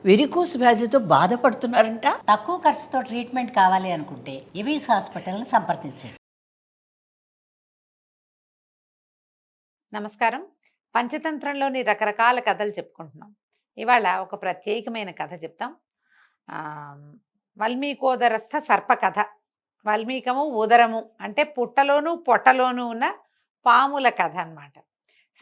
Varicose వ్యాధితో బాధపడుతున్నారంట. తక్కువ ఖర్చుతో ట్రీట్మెంట్ కావాలి అనుకుంటే ఎవిస్ హాస్పిటల్ని సంప్రదించండి. నమస్కారం. పంచతంత్రంలోని రకరకాల కథలు చెప్పుకుంటున్నాం. ఇవాళ ఒక ప్రత్యేకమైన కథ చెప్తాం. వల్మీకోదరస్థ సర్ప కథ. వల్మీకము ఉదరము అంటే పుట్టలోను పొట్టలోను ఉన్న పాముల కథ అన్నమాట.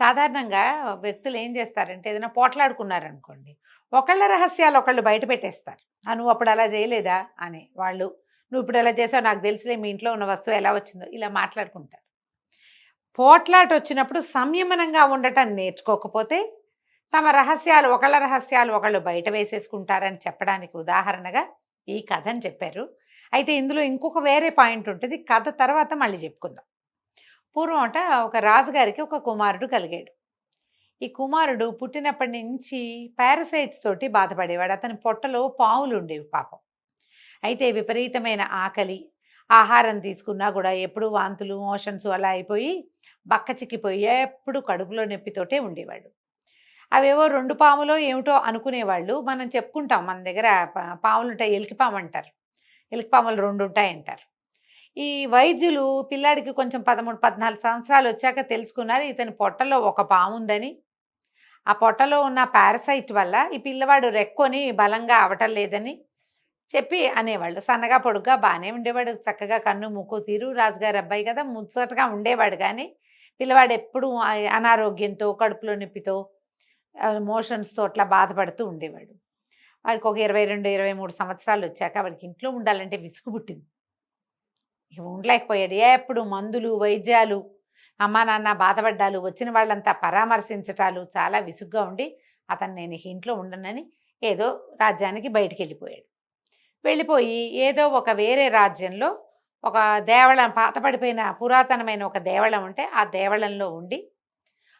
సాధారణంగా వ్యక్తులు ఏం చేస్తారంటే ఏదైనా పోట్లాడుకున్నారనుకోండి, ఒకళ్ళ రహస్యాలు ఒకళ్ళు బయట పెట్టేస్తారు. నువ్వు అప్పుడు అలా చేయలేదా అని వాళ్ళు, నువ్వు ఇప్పుడు ఎలా చేసావు నాకు తెలుసులే, మీ ఇంట్లో ఉన్న వస్తువు ఎలా వచ్చిందో, ఇలా మాట్లాడుకుంటారు. పోట్లాట వచ్చినప్పుడు సంయమనంగా ఉండటం నేర్చుకోకపోతే తమ రహస్యాలు ఒకళ్ళ రహస్యాలు ఒకళ్ళు బయట వేసేసుకుంటారని చెప్పడానికి ఉదాహరణగా ఈ కథని చెప్పారు. అయితే ఇందులో ఇంకొక వేరే పాయింట్ ఉంటుంది. కథ తర్వాత మళ్ళీ చెప్పుకుందాం. పూర్వం ఒక రాజుగారికి ఒక కుమారుడు కలిగాడు. ఈ కుమారుడు పుట్టినప్పటి నుంచి పారసైట్స్ తోటి బాధపడేవాడు. అతని పొట్టలో పాములు ఉండేవి పాపం. అయితే విపరీతమైన ఆకలి, ఆహారం తీసుకున్నా కూడా ఎప్పుడు వాంతులు మోషన్స్ అలా అయిపోయి బక్క చిక్కిపోయి ఎప్పుడు కడుపులో నొప్పితోటే ఉండేవాడు. అవేవో 2 పాములో ఏమిటో అనుకునేవాళ్ళు. మనం చెప్పుకుంటాం, మన దగ్గర పాములు ఉంటాయి, ఎలికిపాము అంటారు. ఎలికిపాములు 2 ఉంటాయంటారు. ఈ వైద్యులు పిల్లాడికి కొంచెం 13-14 సంవత్సరాలు వచ్చాక తెలుసుకున్నారు ఇతని పొట్టలో ఒక పాము ఉందని. ఆ పొట్టలో ఉన్న పారసైట్ వల్ల ఈ పిల్లవాడు రెక్కొని బలంగా అవటం లేదని చెప్పి అనేవాళ్ళు. సన్నగా పొడుగ్గా బాగానే ఉండేవాడు, చక్కగా కన్ను ముక్కు తీరు, రాజుగారి అబ్బాయి కదా, ముచ్చటగా ఉండేవాడు. కానీ పిల్లవాడు ఎప్పుడు అనారోగ్యంతో, కడుపులో నొప్పితో, మోషన్స్తో అట్లా బాధపడుతూ ఉండేవాడు. వాడికి ఒక 22-23 సంవత్సరాలు వచ్చాక వాడికి ఇంట్లో ఉండాలంటే విసుగు పుట్టింది. ఉండలేకపోయాడు. ఎప్పుడు మందులు వైద్యాలు, అమ్మా నాన్న బాధపడ్డాలు, వచ్చిన వాళ్ళంతా పరామర్శించటాలు చాలా విసుగ్గా ఉండి అతను నేను ఇంట్లో ఉండనని ఏదో రాజ్యానికి బయటికి వెళ్ళిపోయి ఏదో ఒక వేరే రాజ్యంలో ఒక దేవళం, పాతపడిపోయిన పురాతనమైన ఒక దేవళం ఉంటే ఆ దేవళంలో ఉండి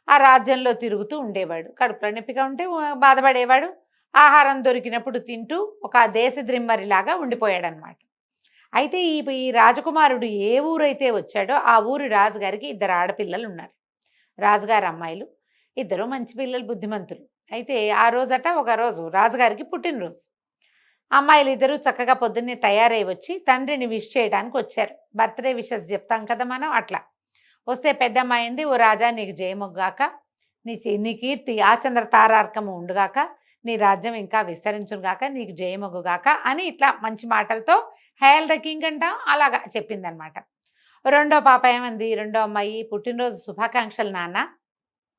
ఆ రాజ్యంలో తిరుగుతూ ఉండేవాడు. కడుపులో నొప్పిగా ఉంటే బాధపడేవాడు. ఆహారం దొరికినప్పుడు తింటూ ఒక దేశద్రిమ్మరిలాగా ఉండిపోయాడనమాట. అయితే ఈ రాజకుమారుడు ఏ ఊరైతే వచ్చాడో ఆ ఊరి రాజుగారికి 2 ఆడపిల్లలు ఉన్నారు. రాజుగారి అమ్మాయిలు, 2 మంచి పిల్లలు, బుద్ధిమంతులు. అయితే ఆ రోజట ఒకరోజు రాజుగారికి పుట్టినరోజు. అమ్మాయిలు 2 చక్కగా పొద్దున్నే తయారై వచ్చి తండ్రిని విష్ చేయడానికి వచ్చారు. బర్త్డే విషెస్ చెప్తాం కదా మనం, అట్లా వస్తే పెద్ద అమ్మాయింది, ఓ రాజా నీకు జయముగాక, నీ కీర్తి ఆచంద్ర తారార్కము ఉండుగాక, నీ రాజ్యం ఇంకా విస్తరించుగాక, నీకు జయముగాక అని ఇట్లా మంచి మాటలతో హెయిల్ ద కింగ్ అంటాం అలాగా చెప్పిందనమాట. రెండో పాప ఏమంది, రెండో అమ్మాయి, పుట్టినరోజు శుభాకాంక్షలు నాన్న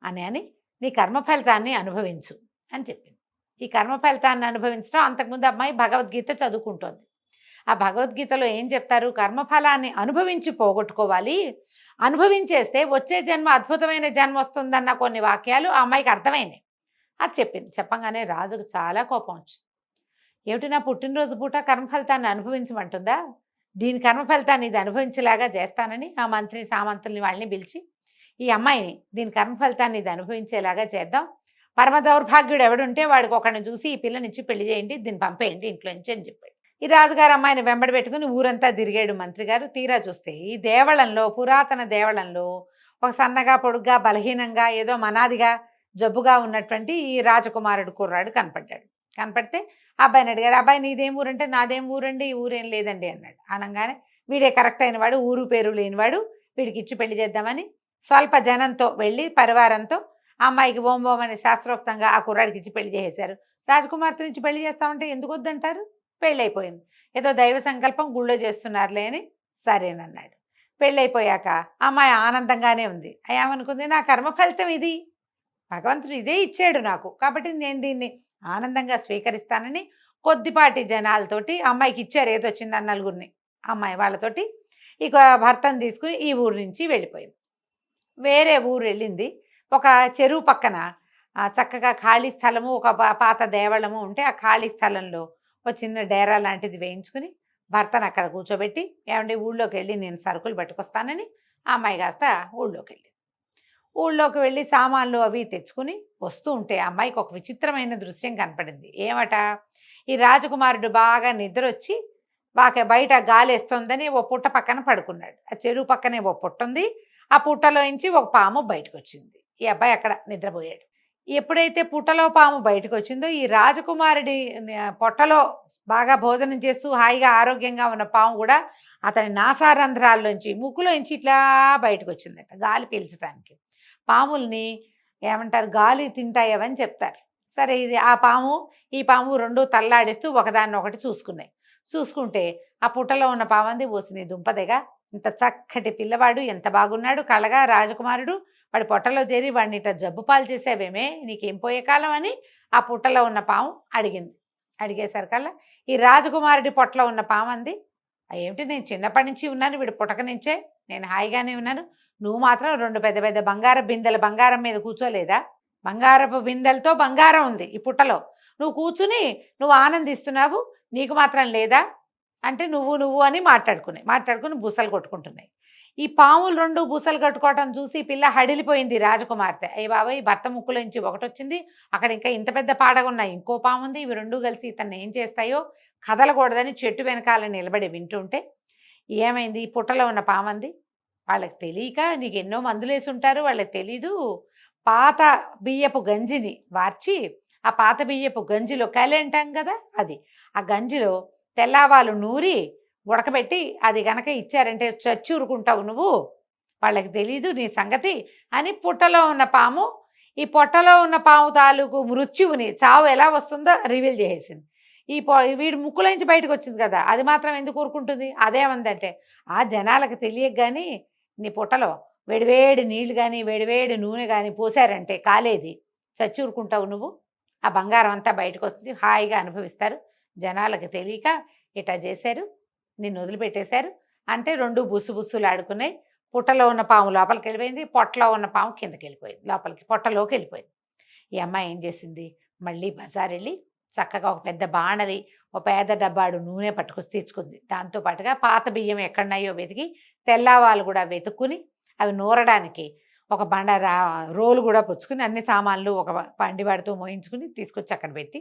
అని నీ కర్మ ఫలితాన్ని అనుభవించు అని చెప్పింది. ఈ కర్మ ఫలితాన్ని అనుభవించడం, అంతకుముందు అమ్మాయి భగవద్గీత చదువుకుంటోంది. ఆ భగవద్గీతలో ఏం చెప్తారు, కర్మఫలాన్ని అనుభవించి పోగొట్టుకోవాలి, అనుభవించేస్తే వచ్చే జన్మ అద్భుతమైన జన్మ వస్తుందన్న కొన్ని వాక్యాలు ఆ అమ్మాయికి అర్థమైనాయి. అది చెప్పింది. చెప్పంగానే రాజుకు చాలా కోపం వచ్చింది. ఏమిటి నా పుట్టినరోజు పూట కర్మఫలితాన్ని అనుభవించమంటుందా, దీని కర్మఫలితాన్ని ఇది అనుభవించేలాగా చేస్తానని ఆ మంత్రి సామంతుల్ని వాళ్ళని పిలిచి ఈ అమ్మాయిని దీని కర్మఫలితాన్ని ఇది అనుభవించేలాగా చేద్దాం, పరమ దౌర్భాగ్యుడు ఎవడుంటే వాడికి ఒకరిని చూసి ఈ పిల్లనిచ్చి పెళ్లి చేయండి, దీన్ని పంపేయండి ఇంట్లో నుంచి అని చెప్పాడు. ఈ రాజుగారు అమ్మాయిని వెంబడి పెట్టుకుని ఊరంతా తిరిగాడు మంత్రి గారు. తీరా చూస్తే ఈ దేవళంలో, పురాతన దేవళంలో ఒక సన్నగా పొడుగ్గా బలహీనంగా ఏదో మనాదిగా జబ్బుగా ఉన్నటువంటి ఈ రాజకుమారుడు కుర్రాడు కనపడితే అబ్బాయిని అడిగారు, అబ్బాయి నీదేం ఊరంటే నాదేం ఊరండి, ఈ ఊరేం లేదండి అన్నాడు. అనగానే వీడే కరెక్ట్ అయిన వాడు, ఊరు పేరు లేనివాడు, వీడికి ఇచ్చి పెళ్లి చేద్దామని స్వల్ప జనంతో వెళ్ళి పరివారంతో ఆ అమ్మాయికి ఓం ఓం అనే శాస్త్రోక్తంగా ఆ కుర్రాడికి ఇచ్చి పెళ్లి చేసేశారు. రాజకుమార్తె నుంచి పెళ్లి చేస్తామంటే ఎందుకు వద్దంటారు, పెళ్ళైపోయింది. ఏదో దైవ సంకల్పం గుళ్ళో చేస్తున్నారులే అని సరేనన్నాడు. పెళ్ళైపోయాక అమ్మాయి ఆనందంగానే ఉంది. ఏమనుకుంది, నా కర్మ ఫలితం ఇది, భగవంతుడు ఇదే ఇచ్చాడు నాకు, కాబట్టి నేను దీన్ని ఆనందంగా స్వీకరిస్తానని కొద్దిపాటి జనాలతోటి అమ్మాయికి ఇచ్చారు, ఏదో వచ్చింది 4 అమ్మాయి వాళ్ళతోటి ఇక భర్తను తీసుకుని ఈ ఊరు నుంచి వెళ్ళిపోయింది. వేరే ఊరు వెళ్ళింది. ఒక చెరువు పక్కన చక్కగా ఖాళీ స్థలము, ఒక పాత దేవళము ఉంటే ఆ ఖాళీ స్థలంలో ఒక చిన్న డేరా లాంటిది వేయించుకుని భర్తను అక్కడ కూర్చోబెట్టి, ఏమంటే ఊళ్ళోకి వెళ్ళి నేను సరుకులు పట్టుకొస్తానని ఆ అమ్మాయి కాస్త ఊళ్ళోకి వెళ్ళి సామాన్లు అవి తెచ్చుకుని వస్తూ ఉంటే అమ్మాయికి ఒక విచిత్రమైన దృశ్యం కనపడింది. ఏమట, ఈ రాజకుమారుడు బాగా నిద్ర వచ్చి బయట గాలేస్తోందని ఓ పుట్ట పక్కన పడుకున్నాడు. ఆ చెరువు పక్కనే ఓ పుట్ట ఉంది. ఆ పుట్టలోంచి ఒక పాము బయటకు వచ్చింది. ఈ అబ్బాయి అక్కడ నిద్రపోయాడు. ఎప్పుడైతే పుట్టలో పాము బయటకు వచ్చిందో ఈ రాజకుమారుడి పొట్టలో బాగా భోజనం చేస్తూ హాయిగా ఆరోగ్యంగా ఉన్న పాము కూడా అతని నాసారంధ్రాల్లోంచి ముక్కులోంచి ఇట్లా బయటకు వచ్చిందట గాలి పీల్చడానికి. పాముల్ని ఏమంటారు, గాలి తింటాయవని చెప్తారు. సరే, ఇది ఆ పాము ఈ పాము రెండు తల్లాడిస్తూ ఒకదాన్ని ఒకటి చూసుకున్నాయి. చూసుకుంటే ఆ పుట్టలో ఉన్న పామంది, ఓసిని దుంపదెగా, ఇంత చక్కటి పిల్లవాడు, ఎంత బాగున్నాడు కళగా రాజకుమారుడు, వాడి పొట్టలో చేరి వాడిని ఇట్లా జబ్బు పాలు చేసేవేమే, నీకేం పోయే కాలం అని ఆ పుట్టలో ఉన్న పాము అడిగింది. అడిగేసరికల్లా ఈ రాజకుమారుడి పొట్టలో ఉన్న పాము అంది, ఏమిటి, నేను చిన్నప్పటి నుంచి ఉన్నాను, వీడు పుట్టక నుంచే నేను హాయిగానే ఉన్నాను, నువ్వు మాత్రం రెండు పెద్ద పెద్ద బంగారం బిందెల బంగారం మీద కూర్చోలేదా, బంగారపు బిందెలతో బంగారం ఉంది ఈ పుట్టలో, నువ్వు కూర్చుని నువ్వు ఆనందిస్తున్నావు, నీకు మాత్రం లేదా అంటే నువ్వు అని మాట్లాడుకుని బుసలు కొట్టుకుంటున్నాయి. ఈ పాములు రెండు బుసలు కట్టుకోవటం చూసి పిల్ల హడిలిపోయింది రాజకుమార్తె. అయ్య బాబాయ్, భర్త ముక్కులోంచి ఒకటి వచ్చింది, అక్కడ ఇంకా ఇంత పెద్ద పాడగా ఉన్నాయి, ఇంకో పాము ఉంది, ఇవి రెండు కలిసి ఇతన్ని ఏం చేస్తాయో కదలకూడదని చెట్టు వెనకాల నిలబడి వింటుంటే ఏమైంది, ఈ పుట్టలో ఉన్న పామంది, వాళ్ళకి తెలియక, నీకు ఎన్నో మందులు వేసి ఉంటారు, వాళ్ళకి తెలీదు, పాత బియ్యపు గంజిని వార్చి ఆ పాత బియ్యపు గంజిలో కలి అంటాం కదా, అది ఆ గంజిలో తెల్లావాలు నూరి ఉడకబెట్టి అది గనక ఇచ్చారంటే చచ్చూరుకుంటావు నువ్వు, వాళ్ళకి తెలీదు నీ సంగతి అని పుట్టలో ఉన్న పాము ఈ పొట్టలో ఉన్న పాము తాలూకు మృత్యువుని, చావు ఎలా వస్తుందో రివీల్ చేసేసింది. వీడి ముక్కులోంచి బయటకు వచ్చింది కదా, అది మాత్రం ఎందుకు ఊరుకుంటుంది, అదేమందంటే, ఆ జనాలకు తెలియక కానీ నీ పుట్టలో వేడివేడి నీళ్లు కానీ వేడివేడి నూనె కానీ పోసారంటే కాలేది, చచ్చి ఊరుకుంటావు నువ్వు, ఆ బంగారం అంతా బయటకు వస్తుంది, హాయిగా అనుభవిస్తారు, జనాలకు తెలియక ఇట్లా చేశారు, నిన్ను వదిలిపెట్టేశారు అంటే రెండు బుస్సులు ఆడుకున్నాయి. పుట్టలో ఉన్న పాము లోపలికి వెళ్ళిపోయింది, పొట్టలో ఉన్న పాము కిందకి వెళ్ళిపోయింది, లోపలికి పొట్టలోకి వెళ్ళిపోయింది. ఈ అమ్మాయి ఏం చేసింది, మళ్ళీ బజార్ వెళ్ళి చక్కగా ఒక పెద్ద బాణలి, ఒక పేద డబ్బాడు నూనె పట్టుకొచ్చి తెచ్చుకుంది. దాంతోపాటుగా పాత బియ్యం ఎక్కడున్నాయో వెతికి, తెల్లవాళ్ళు కూడా వెతుక్కుని అవి నూరడానికి ఒక రోలు కూడా పుచ్చుకుని అన్ని సామాన్లు ఒక పండివాడితో మోయించుకుని తీసుకొచ్చి అక్కడ పెట్టి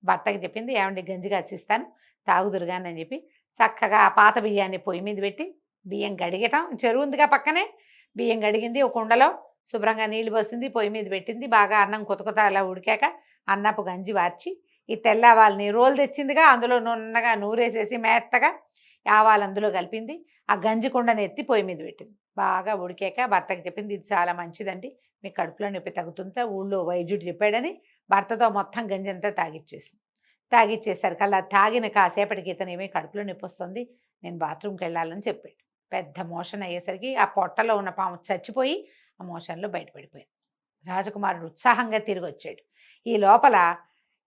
భర్తకి చెప్పింది, ఏమండి గంజి కాసిస్తాను తాగుదురుగాని అని చెప్పి చక్కగా ఆ పాత బియ్యాన్ని పొయ్యి మీద పెట్టి బియ్యం గడిగటం, చెరువు ఉందిగా పక్కనే, బియ్యం గడిగింది, ఒక కుండలో శుభ్రంగా నీళ్ళు పోసింది, పొయ్యి మీద పెట్టింది, బాగా అన్నం కొత్త అలా ఉడికాక అన్నపు గంజి వార్చి ఈ తెల్లవాళ్ళని రోలు తెచ్చిందిగా అందులో నున్నగా నూరేసేసి మెత్తగా ఆవాలు అందులో కలిపింది, ఆ గంజి కుండని ఎత్తి పొయ్యి మీద పెట్టింది, బాగా ఉడికాక భర్తకి చెప్పింది, ఇది చాలా మంచిదండి, మీ కడుపులో నొప్పి తగ్గుతుంటే ఊళ్ళో వైద్యుడు చెప్పాడని భర్తతో మొత్తం గంజి అంతా తాగిచ్చేసరికి అలా తాగిన కాసేపటికి ఇతను ఏమీ కడుపులో నొప్పి వస్తుంది, నేను బాత్రూమ్కి వెళ్ళాలని చెప్పాడు. పెద్ద మోషన్ అయ్యేసరికి ఆ పొట్టలో ఉన్న పాము చచ్చిపోయి ఆ మోషన్లో బయటపడిపోయింది. రాజకుమారుడు ఉత్సాహంగా తిరిగి వచ్చాడు. ఈ లోపల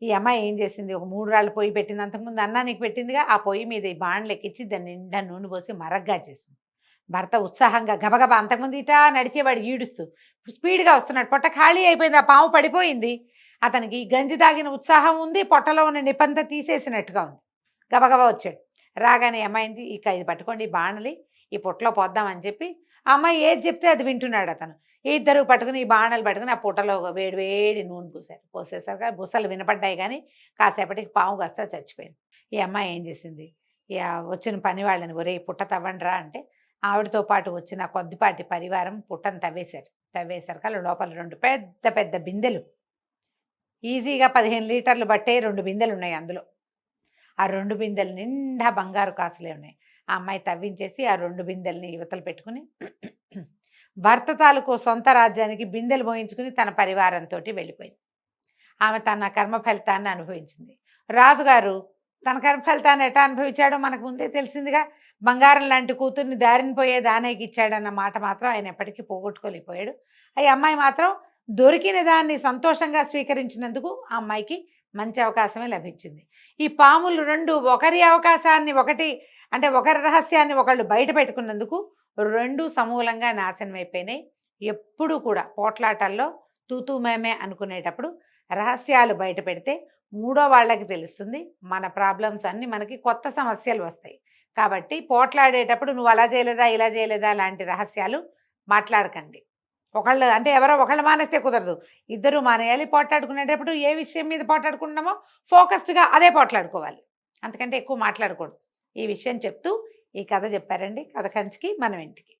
ఈ అమ్మాయి ఏం చేసింది, ఒక 3 రాళ్ళు పొయ్యి పెట్టింది, అంతకుముందు అన్నానికి పెట్టిందిగా, ఆ పొయ్యి మీద ఈ బాణలు ఎక్కించి దాన్ని నిండా నూనె పోసి మరగ్గా చేసింది. భర్త ఉత్సాహంగా గబగబా, అంతకుముందు ఇటా నడిచేవాడు ఈడుస్తూ స్పీడ్గా వస్తున్నాడు, పొట్ట ఖాళీ అయిపోయింది, ఆ పాము పడిపోయింది, అతనికి గంజి తాగిన ఉత్సాహం ఉంది, పొట్టలో ఉన్న నిప్పంతా తీసేసినట్టుగా ఉంది. గబగబా వచ్చాడు. రాగానే అమ్మాయింది, ఇక ఇది పట్టుకోండి బాణలి, ఈ పొట్టలో పోద్దామని చెప్పి ఆ అమ్మాయి ఏది చెప్తే అది వింటున్నాడు అతను. ఇద్దరు పట్టుకుని ఈ బాణలు పట్టుకుని ఆ పొట్టలో వేడి నూనె పోసేసరికి బుసలు వినపడ్డాయి, కానీ కాసేపటికి పాము కాస్త చచ్చిపోయింది. ఈ అమ్మాయి ఏం చేసింది, వచ్చిన పని వాళ్ళని, ఒరే పుట్ట తవ్వండిరా అంటే ఆవిడతో పాటు వచ్చిన కొద్దిపాటి పరివారం పుట్టను తవ్వేసరికి లోపల 2 పెద్ద పెద్ద బిందెలు, ఈజీగా 15 లీటర్లు బట్టే 2 బిందెలు ఉన్నాయి అందులో. ఆ 2 బిందెలు నిండా బంగారు కాసులే ఉన్నాయి. ఆ అమ్మాయి తవ్వించేసి ఆ 2 బిందెల్ని యువతలు పెట్టుకుని భర్త తాలూకు సొంత రాజ్యానికి బిందెలు మోయించుకుని తన పరివారంతో వెళ్ళిపోయింది. ఆమె తన కర్మ ఫలితాన్ని అనుభవించింది. రాజుగారు తన కర్మ ఫలితాన్ని ఎట్లా అనుభవించాడో మనకు ముందే తెలిసిందిగా. బంగారం లాంటి కూతుర్ని దారిన పోయే దానేకి ఇచ్చాడన్న మాట మాత్రం ఆయన ఎప్పటికీ పోగొట్టుకోలేకపోయాడు. ఈ అమ్మాయి మాత్రం దొరికిన దాన్ని సంతోషంగా స్వీకరించినందుకు ఆ అమ్మాయికి మంచి అవకాశమే లభించింది. ఈ పాములు 2 ఒకరి అవకాశాన్ని ఒకరి రహస్యాన్ని ఒకళ్ళు బయట పెట్టుకున్నందుకు 2 సమూలంగా నాశనం అయిపోయినాయి. ఎప్పుడు కూడా పోట్లాటల్లో తూతూ మేమే అనుకునేటప్పుడు రహస్యాలు బయట పెడితే 3వ వాళ్ళకి తెలుస్తుంది, మన ప్రాబ్లమ్స్ అన్నీ మనకి కొత్త సమస్యలు వస్తాయి. కాబట్టి పోట్లాడేటప్పుడు నువ్వు అలా చేయలేదా ఇలా చేయలేదా లాంటి రహస్యాలు మాట్లాడకండి. ఎవరో ఒకళ్ళు మానేస్తే కుదరదు, ఇద్దరు మానేయాలి. పోట్లాడుకునేటప్పుడు ఏ విషయం మీద పోట్లాడుకుంటున్నామో ఫోకస్డ్గా అదే పోట్లాడుకోవాలి, అంతకంటే ఎక్కువ మాట్లాడకూడదు. ఈ విషయం చెప్తూ ఈ కథ చెప్పారండి. కథ కంచికి మనం ఇంటికి.